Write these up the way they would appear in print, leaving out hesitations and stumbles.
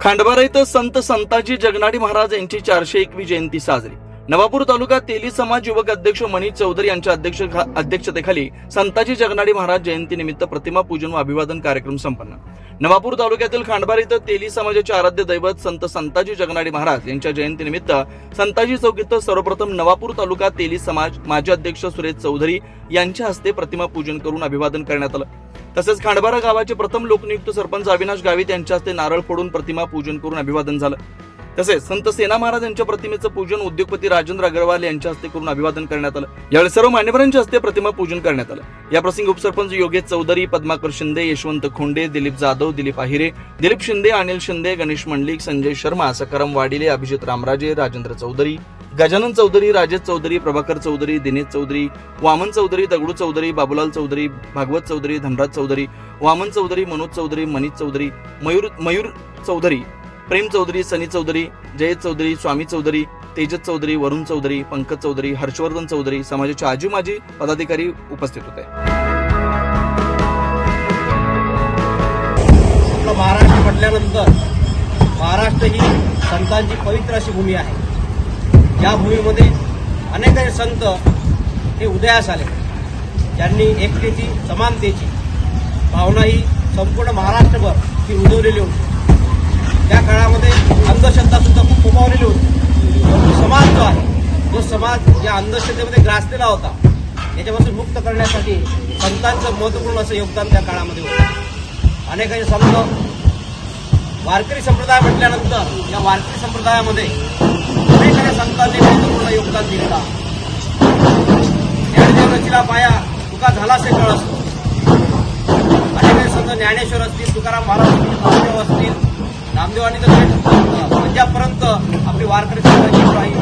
खांडबारा इथं संत संताजी जगनाडी महाराज यांची 401वी जयंती साजरी। नवापूर तालुका तेली समाज युवक अध्यक्ष मनीष चौधरी यांच्या अध्यक्षतेखाली संताजी जगनाडी महाराज जयंतीनिमित्त प्रतिमा पूजन व अभिवादन कार्यक्रम संपन्न। नवापूर तालुक्यातील खांडबारा इथं तेली समाजाचे आराध्य दैवत संत संताजी जगनाडी महाराज यांच्या जयंतीनिमित्त संताजी चौक इथं सर्वप्रथम नवापूर तालुका तेली समाज माजी अध्यक्ष सुरेश चौधरी यांच्या हस्ते प्रतिमा पूजन करून अभिवादन करण्यात आलं। तसेच खांडबारा गावाचे प्रथम लोकनियुक्त सरपंच अविनाश गावित यांच्या हस्ते नारळ फोडून प्रतिमा पूजन करून अभिवादन झालं। तसेच संत सेना महाराज यांच्या प्रतिमेचं पूजन उद्योगपती राजेंद्र अग्रवाल यांच्या हस्ते करून अभिवादन करण्यात आलं। यावेळी सर्व मान्यवरांच्या हस्ते प्रतिमा पूजन करण्यात आलं। या प्रसंगी उपसरपंच योगेश चौधरी, पद्माकर शिंदे, यशवंत खोंडे, दिलीप जाधव, दिलीप आहिरे, दिलीप शिंदे, अनिल शिंदे, गणेश मंडलिक, संजय शर्मा, सकाराम वाडिले, अभिजित रामराजे, राजेंद्र चौधरी, गजानन चौधरी, राजेश चौधरी, प्रभाकर चौधरी, दिनेश चौधरी, वामन चौधरी, दगडू चौधरी, बाबूलाल चौधरी, भागवत चौधरी, धनराज चौधरी, वामन चौधरी, मनोज चौधरी, मनीष चौधरी, मयूर चौधरी, प्रेम चौधरी, सनी चौधरी, जयेश चौधरी, स्वामी चौधरी, तेजस चौधरी, वरुण चौधरी, पंकज चौधरी, हर्षवर्धन चौधरी समाजाचे आजी माजी पदाधिकारी उपस्थित होते। महाराष्ट्र म्हटल्यानंतर महाराष्ट्र ही संतांची पवित्र अशी भूमी आहे। या भूमीमध्ये अनेक संत हे उदयास आले, ज्यांनी एकतेची समानतेची भावना ही संपूर्ण महाराष्ट्रभर ही रुजवलेली होती। त्या काळामध्ये अंधश्रद्धा सुद्धा खूप फोफावलेली होती। समाज जो आहे, जो समाज या अंधश्रद्धेमध्ये ग्रासलेला होता, याच्यापासून मुक्त करण्यासाठी संतांचं महत्त्वपूर्ण असं योगदान त्या काळामध्ये होतं। अनेकांचे संत वारकरी संप्रदाय म्हटल्यानंतर या वारकरी संप्रदायामध्ये अनेक संतांनी महत्त्वपूर्ण योगदान दिलेलं आहे। ज्ञानदेवरचीला पाया तुका झाला से कळ असतो। अनेक संत ज्ञानेश्वर असतील, तुकाराम महाराज असतील, नामदेव असतील, नामदेवांनी तर पंजाबपर्यंत आपली वारकरी संतांची राहील।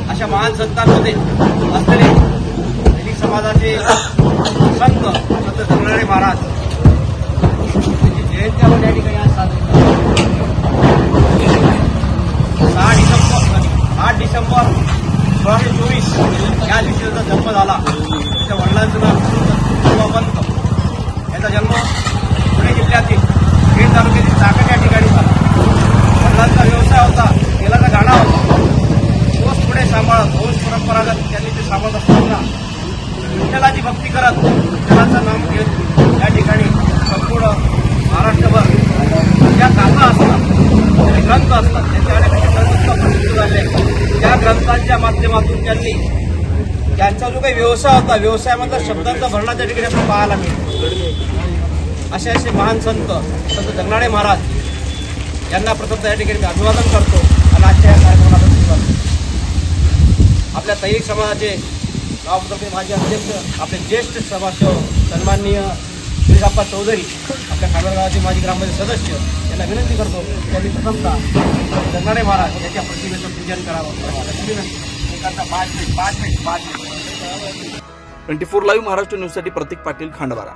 अशा महान संतांमध्ये असलेले वैदिक समाजाचे संत संत जगनाडे महाराज यांची जयंती आपण या ठिकाणी आज साजरी करतो। 8 डिसेंबर 1624 या दिवशी त्याचा जन्म झाला। त्याच्या वडिलांचं नाव पंत। याचा जन्म पुणे जिल्ह्यातील खेड तालुक्यातील चाकण या ठिकाणी झाला। वडिलांचा व्यवसाय होता, तेलाचा गाडा होता। तोच पुढे सांभाळत वंश परंपरागत त्यांनी ते सांभाळत असताना विठ्ठलाची भक्ती करत विठ्ठलाचं नाम घेत या ठिकाणी संपूर्ण महाराष्ट्रभर ज्या गाथा असतात, ग्रंथ असतात, त्यांचे अनेक ग्रंथ प्रसिद्ध झाले। त्या ग्रंथांच्या माध्यमातून त्यांनी त्यांचा जो काही व्यवसाय होता, व्यवसायामधला शब्दांचा भरणा त्या ठिकाणी आपण पाहायला मिळतो। असे असे महान संत संत जगनाडे महाराज यांना प्रथम या ठिकाणी अभिवादन करतो आणि आजच्या या कार्यक्रमाला सुरुवात करतो। आपल्या तैलिक समाजाचे गावप्रमुख माजी अध्यक्ष, आपले ज्येष्ठ समाजसेवक सन्माननीय श्रीराप्पा चौधरी, आपल्या खांडबारा गावाचे माजी ग्रामपंचायत सदस्य यांना विनंती करतो त्यांनी प्रथमतः जगनाडे महाराज यांच्या प्रतिमेचं पूजन करावं। 5 मिनिट 24 लाईव्ह महाराष्ट्र न्यूजसाठी प्रतीक पाटील, खांडबारा।